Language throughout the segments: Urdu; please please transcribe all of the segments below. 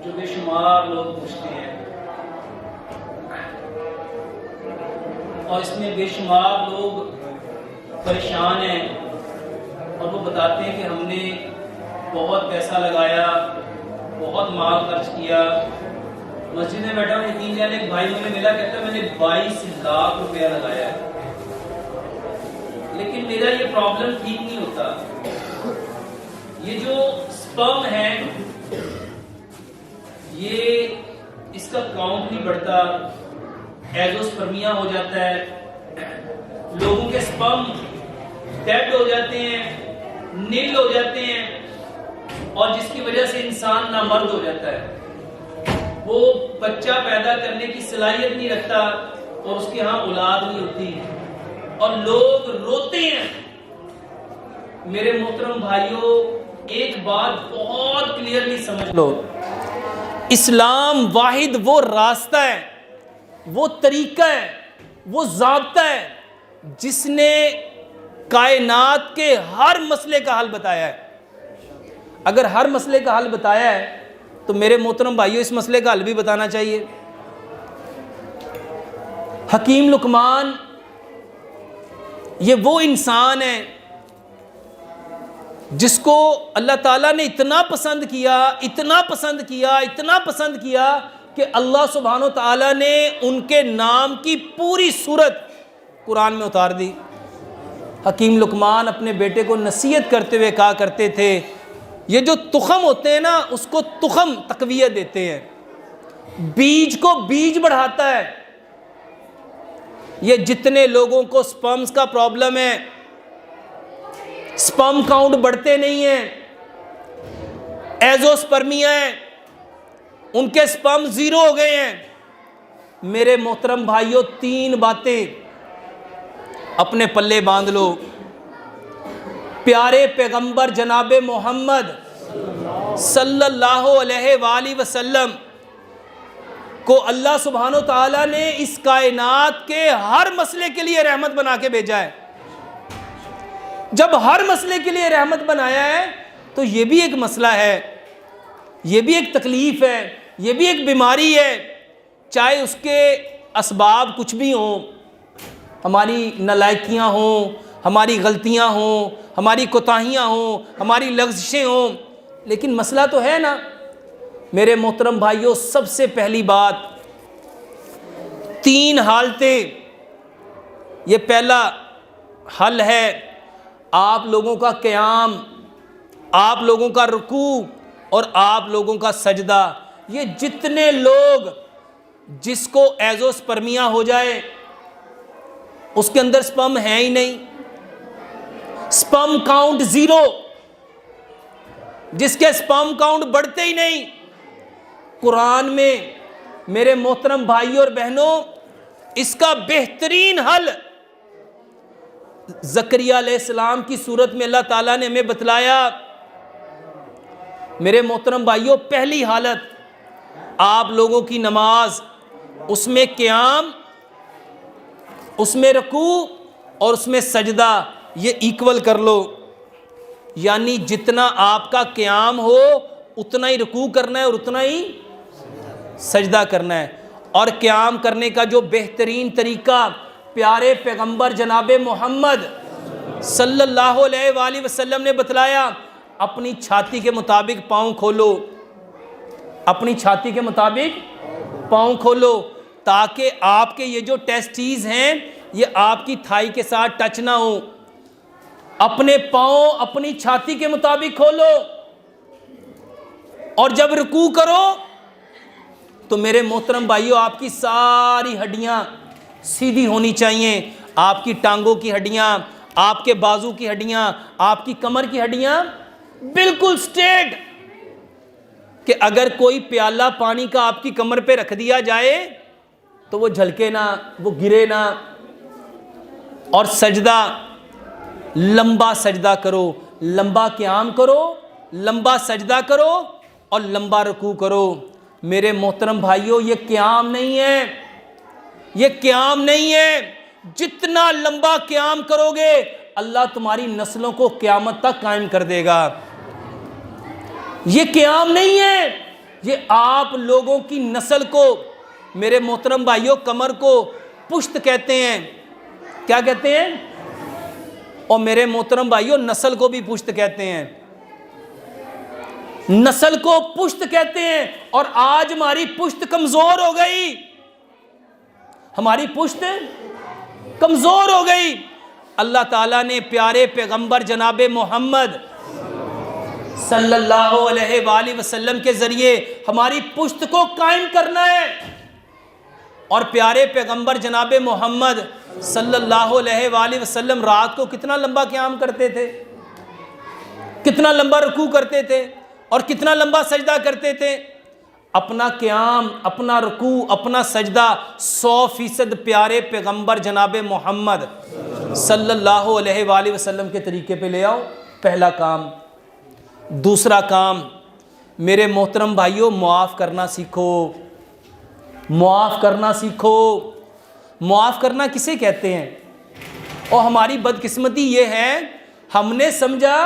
جو بے شمار لوگ پوچھتے ہیں، اور اس میں بے شمار لوگ پریشان ہیں، اور وہ بتاتے ہیں کہ ہم نے بہت پیسہ لگایا، بہت مال خرچ کیا، مسجد میں بیٹھا ہوں، یقین جانے ایک بھائی مجھے ملا، کہتا ہے میں نے 22 لاکھ روپیہ لگایا ہے، لیکن میرا یہ پرابلم ٹھیک نہیں ہوتا۔ یہ جو سپرم ہے یہ اس کا کاؤنٹ نہیں بڑھتا، ایزوسپرمیا ہو جاتا ہے، لوگوں کے سپرم ڈیڈ ہو جاتے ہیں، نیل ہو جاتے ہیں، اور جس کی وجہ سے انسان نامرد ہو جاتا ہے، وہ بچہ پیدا کرنے کی صلاحیت نہیں رکھتا اور اس کے ہاں اولاد نہیں ہوتی، اور لوگ روتے ہیں۔ میرے محترم بھائیوں، ایک بات بہت کلیئرلی سمجھ لو، اسلام واحد وہ راستہ ہے، وہ طریقہ ہے، وہ ضابطہ ہے جس نے کائنات کے ہر مسئلے کا حل بتایا ہے۔ اگر ہر مسئلے کا حل بتایا ہے تو میرے محترم بھائیوں اس مسئلے کا حل بھی بتانا چاہیے۔ حکیم لقمان یہ وہ انسان ہے جس کو اللہ تعالیٰ نے اتنا پسند کیا، اتنا پسند کیا، اتنا پسند کیا کہ اللہ سبحانہ و تعالیٰ نے ان کے نام کی پوری صورت قرآن میں اتار دی۔ حکیم لقمان اپنے بیٹے کو نصیحت کرتے ہوئے کہا کرتے تھے، یہ جو تخم ہوتے ہیں نا اس کو تخم تقویت دیتے ہیں، بیج کو بیج بڑھاتا ہے۔ یہ جتنے لوگوں کو سپرمز کا پرابلم ہے، سپرم کاؤنٹ بڑھتے نہیں ہیں، ایزوسپرمیا ہے، ان کے سپرم زیرو ہو گئے ہیں، میرے محترم بھائیوں 3 باتیں اپنے پلے باندھ لو۔ پیارے پیغمبر جناب محمد صلی اللہ علیہ وآلہ وسلم کو اللہ سبحانہ و تعالیٰ نے اس کائنات کے ہر مسئلے کے لیے رحمت بنا کے بھیجا ہے۔ جب ہر مسئلے کے لیے رحمت بنایا ہے تو یہ بھی ایک مسئلہ ہے، یہ بھی ایک تکلیف ہے، یہ بھی ایک بیماری ہے، چاہے اس کے اسباب کچھ بھی ہوں، ہماری نالائکیاں ہوں، ہماری غلطیاں ہوں، ہماری کوتاہیاں ہوں، ہماری لغزشیں ہوں، لیکن مسئلہ تو ہے نا۔ میرے محترم بھائیوں، سب سے پہلی بات 3 حالتیں، یہ پہلا حل ہے آپ لوگوں کا قیام، آپ لوگوں کا رکوع اور آپ لوگوں کا سجدہ۔ یہ جتنے لوگ جس کو ایزوسپرمیا ہو جائے، اس کے اندر سپرم ہے ہی نہیں، سپرم کاؤنٹ زیرو، جس کے سپرم کاؤنٹ بڑھتے ہی نہیں، قرآن میں میرے محترم بھائیوں اور بہنوں اس کا بہترین حل زکریا علیہ السلام کی صورت میں اللہ تعالیٰ نے ہمیں بتلایا۔ میرے محترم بھائیوں، پہلی حالت آپ لوگوں کی نماز، اس میں قیام، اس میں رکوع اور اس میں سجدہ، یہ ایکول کر لو، یعنی جتنا آپ کا قیام ہو اتنا ہی رکوع کرنا ہے اور اتنا ہی سجدہ کرنا ہے۔ اور قیام کرنے کا جو بہترین طریقہ پیارے پیغمبر جناب محمد صلی اللہ علیہ وآلہ وسلم نے بتلایا، اپنی چھاتی کے مطابق پاؤں کھولو، اپنی چھاتی کے مطابق پاؤں کھولو، تاکہ آپ کے یہ جو ٹیسٹیز ہیں یہ آپ کی تھائی کے ساتھ ٹچ نہ ہو۔ اپنے پاؤں اپنی چھاتی کے مطابق کھولو، اور جب رکوع کرو تو میرے محترم بھائیوں آپ کی ساری ہڈیاں سیدھی ہونی چاہیے، آپ کی ٹانگوں کی ہڈیاں، آپ کے بازو کی ہڈیاں، آپ کی کمر کی ہڈیاں بالکل سٹریٹ، کہ اگر کوئی پیالہ پانی کا آپ کی کمر پہ رکھ دیا جائے تو وہ جھلکے نہ، وہ گرے نہ۔ اور سجدہ، لمبا سجدہ کرو، لمبا قیام کرو، لمبا سجدہ کرو اور لمبا رکوع کرو۔ میرے محترم بھائیوں، یہ قیام نہیں ہے، یہ قیام نہیں ہے۔ جتنا لمبا قیام کرو گے اللہ تمہاری نسلوں کو قیامت تک قائم کر دے گا۔ یہ قیام نہیں ہے، یہ آپ لوگوں کی نسل کو میرے محترم بھائیوں کمر کو پشت کہتے ہیں. کیا کہتے ہیں؟ اور میرے محترم بھائیوں نسل کو بھی پشت کہتے ہیں. نسل کو پشت کہتے ہیں. اور آج ہماری پشت کمزور ہو گئی. ہماری پشت کمزور ہو گئی. اللہ تعالیٰ نے پیارے پیغمبر جناب محمد صلی اللہ علیہ وآلہ وسلم کے ذریعے ہماری پشت کو قائم کرنا ہے. اور پیارے پیغمبر جناب محمد صلی اللہ علیہ وآلہ وسلم رات کو کتنا لمبا قیام کرتے تھے, کتنا لمبا رکوع کرتے تھے اور کتنا لمبا سجدہ کرتے تھے. اپنا قیام, اپنا رکوع, اپنا سجدہ 100% پیارے پیغمبر جناب محمد صلی اللہ علیہ وآلہ وسلم کے طریقے پہ لے آؤ. پہلا کام. دوسرا کام, میرے محترم بھائیوں معاف کرنا سیکھو. معاف کرنا سیکھو. معاف کرنا کسے کہتے ہیں؟ اور ہماری بدقسمتی یہ ہے ہم نے سمجھا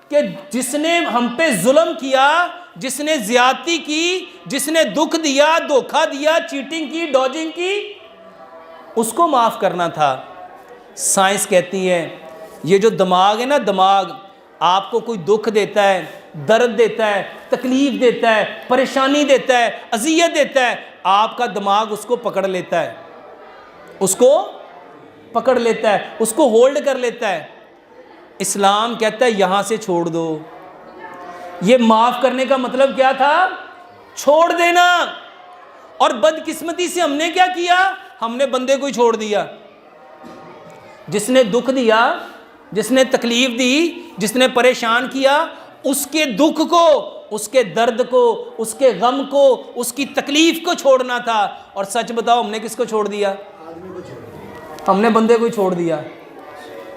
کہ جس نے ہم پہ ظلم کیا, جس نے زیادتی کی, جس نے دکھ دیا, دھوکہ دیا, چیٹنگ کی, ڈوجنگ کی, اس کو معاف کرنا تھا. سائنس کہتی ہے یہ جو دماغ ہے نا, دماغ آپ کو کوئی دکھ دیتا ہے, درد دیتا ہے, تکلیف دیتا ہے, پریشانی دیتا ہے, اذیت دیتا ہے, آپ کا دماغ اس کو پکڑ لیتا ہے, اس کو پکڑ لیتا ہے, اس کو ہولڈ کر لیتا ہے. اسلام کہتا ہے یہاں سے چھوڑ دو. یہ معاف کرنے کا مطلب کیا تھا؟ چھوڑ دینا. اور بدقسمتی سے ہم نے کیا کیا؟ ہم نے بندے کو ہی چھوڑ دیا. جس نے دکھ دیا, جس نے تکلیف دی, جس نے پریشان کیا, اس کے دکھ کو, اس کے درد کو, اس کے غم کو, اس کی تکلیف کو چھوڑنا تھا. اور سچ بتاؤ ہم نے کس کو چھوڑ دیا؟ ہم نے بندے کو ہی چھوڑ دیا.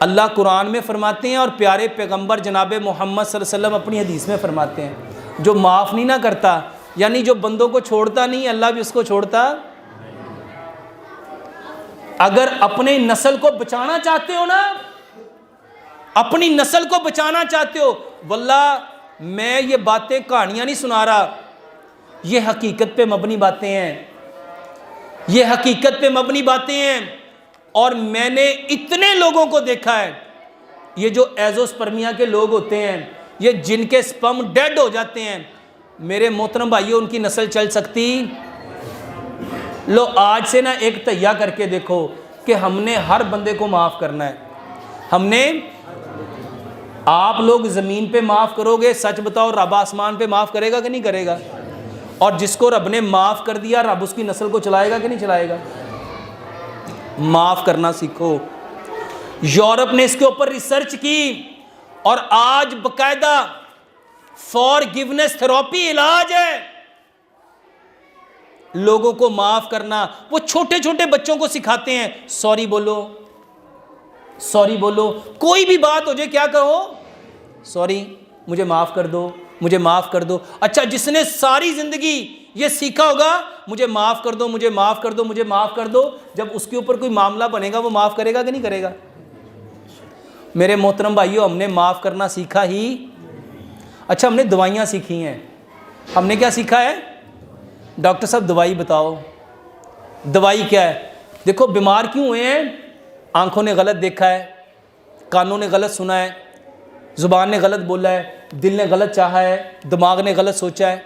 اللہ قرآن میں فرماتے ہیں اور پیارے پیغمبر جناب محمد صلی اللہ علیہ وسلم اپنی حدیث میں فرماتے ہیں, جو معاف نہیں نہ کرتا, یعنی جو بندوں کو چھوڑتا نہیں, اللہ بھی اس کو چھوڑتا. اگر اپنے نسل کو بچانا چاہتے ہو نا, اپنی نسل کو بچانا چاہتے ہو, واللہ میں یہ باتیں کہانیاں نہیں سنا رہا, یہ حقیقت پہ مبنی باتیں ہیں, یہ حقیقت پہ مبنی باتیں ہیں. اور میں نے اتنے لوگوں کو دیکھا ہے, یہ جو ایزوسپرمیا کے لوگ ہوتے ہیں, یہ جن کے سپرم ڈیڈ ہو جاتے ہیں, میرے محترم بھائیوں ان کی نسل چل سکتی؟ لو آج سے نا ایک تہیہ کر کے دیکھو کہ ہم نے ہر بندے کو معاف کرنا ہے. ہم نے, آپ لوگ زمین پہ معاف کرو گے, سچ بتاؤ رب آسمان پہ معاف کرے گا کہ نہیں کرے گا؟ اور جس کو رب نے معاف کر دیا, رب اس کی نسل کو چلائے گا کہ نہیں چلائے گا؟ معاف کرنا سیکھو. یورپ نے اس کے اوپر ریسرچ کی اور آج باقاعدہ فارگیونیس تھراپی علاج ہے. لوگوں کو معاف کرنا, وہ چھوٹے چھوٹے بچوں کو سکھاتے ہیں, سوری بولو, سوری بولو, کوئی بھی بات ہو جائے کیا کہو؟ سوری, مجھے معاف کر دو, مجھے معاف کر دو. اچھا جس نے ساری زندگی یہ سیکھا ہوگا مجھے معاف کر دو, مجھے معاف کر دو, مجھے معاف کر دو, جب اس کے اوپر کوئی معاملہ بنے گا وہ معاف کرے گا کہ نہیں کرے گا؟ میرے محترم بھائیوں ہم نے معاف کرنا سیکھا ہی. اچھا ہم نے دوائیاں سیکھی ہیں. ہم نے کیا سیکھا ہے؟ ڈاکٹر صاحب دوائی بتاؤ. دوائی کیا ہے؟ دیکھو بیمار کیوں ہوئے ہیں؟ آنکھوں نے غلط دیکھا ہے, کانوں نے غلط سنا ہے, زبان نے غلط بولا ہے, دل نے غلط چاہا ہے, دماغ نے غلط سوچا ہے.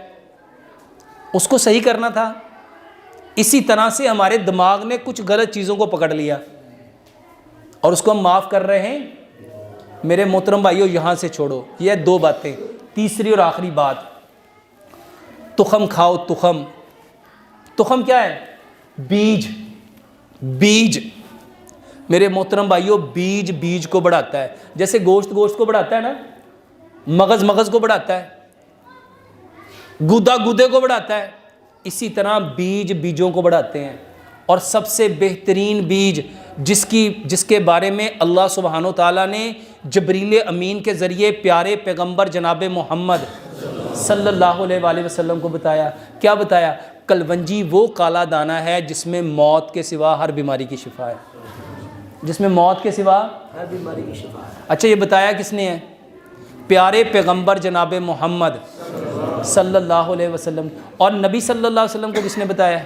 اس کو صحیح کرنا تھا. اسی طرح سے ہمارے دماغ نے کچھ غلط چیزوں کو پکڑ لیا اور اس کو ہم معاف کر رہے ہیں. میرے محترم بھائیوں یہاں سے چھوڑو. یہ دو باتیں. تیسری اور آخری بات, تخم کھاؤ. تخم, تخم کیا ہے؟ بیج. بیج میرے محترم بھائیوں بیج بیج کو بڑھاتا ہے. جیسے گوشت گوشت کو بڑھاتا ہے نا, مغز مغز کو بڑھاتا ہے, گودا گودے کو بڑھاتا ہے, اسی طرح بیج بیجوں کو بڑھاتے ہیں. اور سب سے بہترین بیج جس کے بارے میں اللہ سبحانہ و تعالیٰ نے جبریل امین کے ذریعے پیارے پیغمبر جناب محمد صلی اللہ علیہ وآلہ وسلم کو بتایا. کیا بتایا؟ کلونجی وہ کالا دانہ ہے جس میں موت کے سوا ہر بیماری کی شفا ہے. جس میں موت کے سوا ہر بیماری کی شفا ہے. اچھا یہ بتایا کس نے ہے؟ پیارے پیغمبر جناب محمد صلی اللہ علیہ وسلم. اور نبی صلی اللہ علیہ وسلم کو کس نے بتایا ہے؟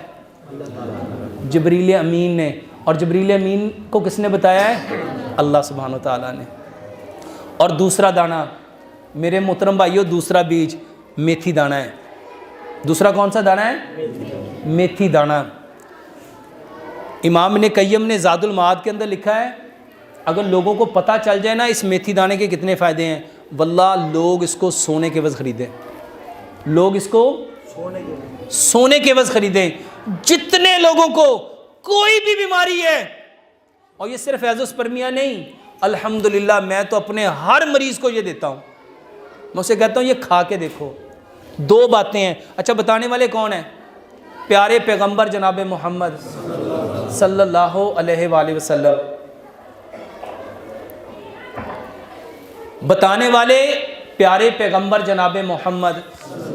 جبریل امین نے. اور جبریل امین کو کس نے بتایا ہے؟ اللہ سبحانہ و تعالیٰ نے. اور دوسرا دانہ میرے محترم بھائیو، دوسرا بیج میتھی دانہ ہے. دوسرا کون سا دانہ ہے؟ میتھی دانہ. امام ابن قیم نے زاد المعاد کے اندر لکھا ہے اگر لوگوں کو پتہ چل جائے نا اس میتھی دانے کے کتنے فائدے ہیں، واللہ لوگ اس کو سونے کے عوض خریدیں. لوگ اس کو سونے کے عوض خریدیں. جتنے لوگوں کو کوئی بھی بیماری ہے، اور یہ صرف ایزوسپرمیا نہیں، الحمدللہ میں تو اپنے ہر مریض کو یہ دیتا ہوں. میں اسے کہتا ہوں یہ کھا کے دیکھو. دو باتیں ہیں. اچھا بتانے والے کون ہیں؟ پیارے پیغمبر جناب محمد صلی اللہ علیہ وآلہ وسلم. بتانے والے پیارے پیغمبر جناب محمد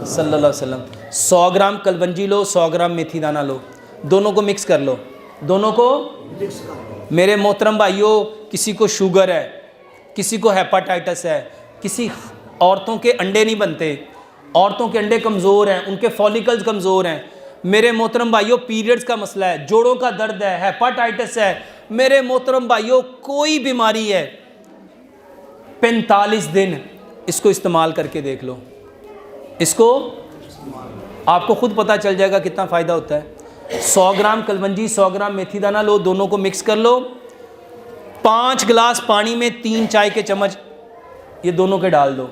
صلی اللہ علیہ وسلم. 100 گرام کلونجی لو، 100 گرام میتھی دانہ لو، دونوں کو مکس کر لو. دونوں کو میرے محترم بھائیوں، کسی کو شوگر ہے، کسی کو ہیپاٹائٹس ہے، کسی عورتوں کے انڈے نہیں بنتے، عورتوں کے انڈے کمزور ہیں، ان کے فولیکلز کمزور ہیں. میرے محترم بھائیوں پیریڈز کا مسئلہ ہے، جوڑوں کا درد ہے، ہیپاٹائٹس ہے. میرے محترم بھائیوں کوئی بیماری ہے، 45 دن اس کو استعمال کر کے دیکھ لو. اس کو آپ کو خود پتہ چل جائے گا کتنا فائدہ ہوتا ہے. 100 گرام کلونجی، 100 گرام میتھی دانہ لو، دونوں کو مکس کر لو. 5 گلاس پانی میں 3 چائے کے چمچ یہ دونوں کے ڈال دو.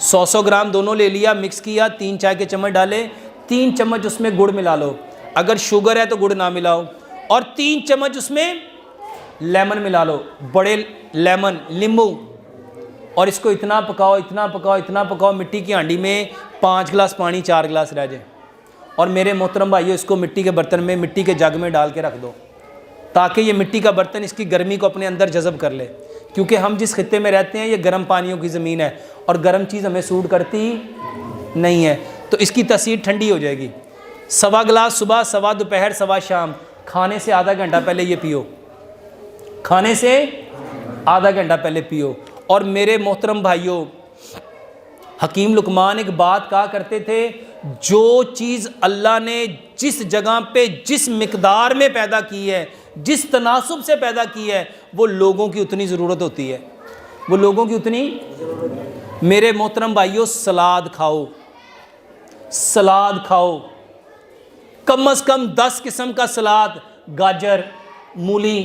100 گرام دونوں لے لیا، مکس کیا، 3 چائے کے چمچ ڈالے. 3 چمچ اس میں گڑ ملا لو، اگر شوگر ہے تو گڑ نہ ملاؤ. اور 3 چمچ اس میں لیمن ملا لو، بڑے لیمن، لیمبو. اور اس کو اتنا پکاؤ، اتنا پکاؤ، اتنا پکاؤ، مٹی کی ہانڈی میں 5 گلاس پانی 4 گلاس رہ جائے. اور میرے محترم بھائیو اس کو مٹی کے برتن میں، مٹی کے جگ میں ڈال کے رکھ دو تاکہ یہ مٹی کا برتن اس کی گرمی کو اپنے اندر جذب کر لے. کیونکہ ہم جس خطے میں رہتے ہیں یہ گرم پانیوں کی زمین ہے اور گرم چیز ہمیں سوٹ کرتی نہیں ہے، تو اس کی تاثیر ٹھنڈی ہو جائے گی. 1.25 گلاس صبح، 1.25 دوپہر، 1.25 شام. کھانے سے آدھا گھنٹہ پہلے یہ پیو، کھانے سے آدھا گھنٹہ پہلے پیو. اور میرے محترم بھائیوں حکیم لقمان ایک بات کہا کرتے تھے، جو چیز اللہ نے جس جگہ پہ جس مقدار میں پیدا کی ہے، جس تناسب سے پیدا کی ہے، وہ لوگوں کی اتنی ضرورت ہوتی ہے، وہ لوگوں کی اتنی. میرے محترم بھائیوں سلاد کھاؤ، سلاد کھاؤ، کم از کم 10 قسم کا سلاد. گاجر، مولی،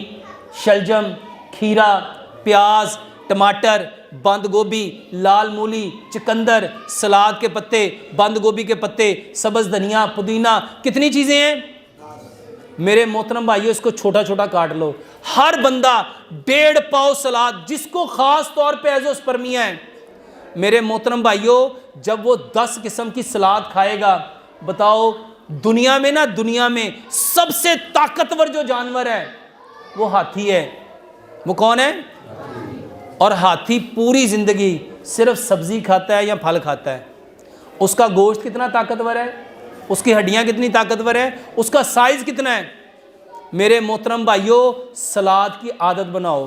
شلجم، کھیرا، پیاز، ٹماٹر، بند گوبھی، لال مولی، چکندر، سلاد کے پتے، بند گوبھی کے پتے، سبز دھنیا، پودینہ. کتنی چیزیں ہیں میرے محترم بھائیو. اس کو چھوٹا چھوٹا کاٹ لو. ہر بندہ 1.5 پاؤ سلاد، جس کو خاص طور پہ ایزوسپرمیا ہے میرے محترم بھائیو، جب وہ 10 قسم کی سلاد کھائے گا، بتاؤ دنیا میں نا، دنیا میں سب سے طاقتور جو جانور ہے وہ ہاتھی ہے. وہ کون ہے؟ اور ہاتھی پوری زندگی صرف سبزی کھاتا ہے یا پھل کھاتا ہے. اس کا گوشت کتنا طاقتور ہے، اس کی ہڈیاں کتنی طاقتور ہے، اس کا سائز کتنا ہے. میرے محترم بھائیو سلاد کی عادت بناؤ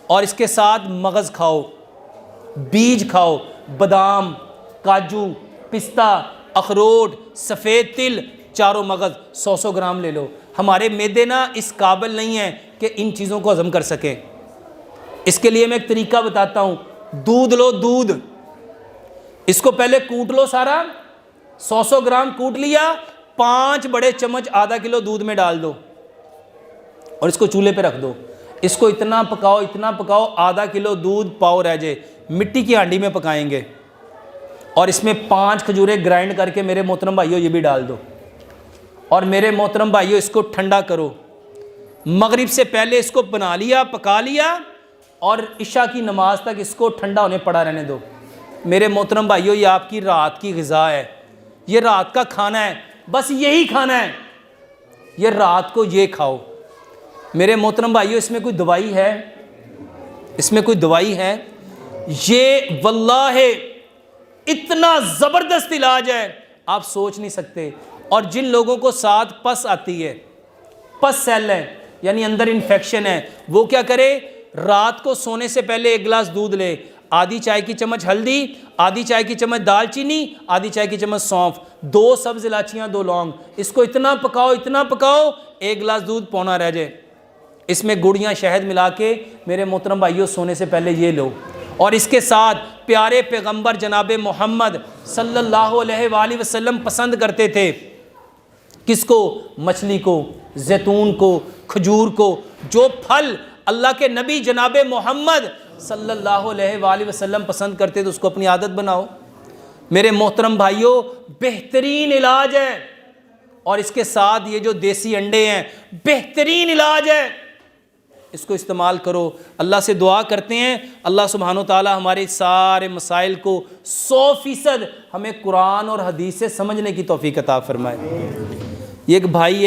اور اس کے ساتھ مغز کھاؤ، بیج کھاؤ، بادام، کاجو، پستہ، اخروٹ، سفید تل، چاروں مغز 100 گرام لے لو. ہمارے معدے نا اس قابل نہیں ہیں کہ ان چیزوں کو ہضم کر سکیں. اس کے لیے میں ایک طریقہ بتاتا ہوں. دودھ لو، دودھ، اس کو پہلے کوٹ لو سارا. 100 گرام کوٹ لیا، 5 بڑے چمچ آدھا کلو دودھ میں ڈال دو اور اس کو چولہے پہ رکھ دو. اس کو اتنا پکاؤ، اتنا پکاؤ، آدھا کلو دودھ پاؤ رہ جائے. مٹی کی ہانڈی میں پکائیں گے اور اس میں 5 کھجوریں گرائنڈ کر کے میرے محترم بھائیو یہ بھی ڈال دو. اور میرے محترم بھائیو اس کو ٹھنڈا کرو. مغرب سے پہلے اس کو بنا لیا، پکا لیا اور عشاء کی نماز تک اس کو ٹھنڈا ہونے پڑا رہنے دو. میرے محترم بھائیو یہ آپ کی رات کی غذا ہے، یہ رات کا کھانا ہے، بس یہی کھانا ہے، یہ رات کو یہ کھاؤ. میرے محترم بھائیو اس میں کوئی دوائی ہے؟ اس میں کوئی دوائی ہے؟ یہ واللہ اتنا زبردست علاج ہے آپ سوچ نہیں سکتے. اور جن لوگوں کو ساتھ پس آتی ہے، پس سیل ہے یعنی اندر انفیکشن ہے، وہ کیا کرے؟ رات کو سونے سے پہلے 1 گلاس دودھ لے، آدھی چائے کی چمچ ہلدی، آدھی چائے کی چمچ دال چینی، آدھی چائے کی چمچ سونف، 2 سبز الائچیاں، 2 لونگ. اس کو اتنا پکاؤ 1 گلاس دودھ پونا رہ جائے. اس میں گڑ یا شہد ملا کے میرے محترم بھائیوں سونے سے پہلے یہ لو. اور اس کے ساتھ پیارے پیغمبر جناب محمد صلی اللہ علیہ وآلہ وسلم پسند کرتے تھے کس کو؟ مچھلی کو، زیتون کو، کھجور کو. جو پھل اللہ کے نبی جناب محمد صلی اللہ علیہ وآلہ وسلم پسند کرتے تھے اس کو اپنی عادت بناؤ. میرے محترم بھائیوں بہترین علاج ہے. اور اس کے ساتھ یہ جو دیسی انڈے ہیں بہترین علاج ہے، اس کو استعمال کرو. اللہ سے دعا کرتے ہیں اللہ سبحانہ و تعالی ہمارے سارے مسائل کو 100% ہمیں قرآن اور حدیث سے سمجھنے کی توفیق عطا فرمائے. یہ ایک بھائی ہے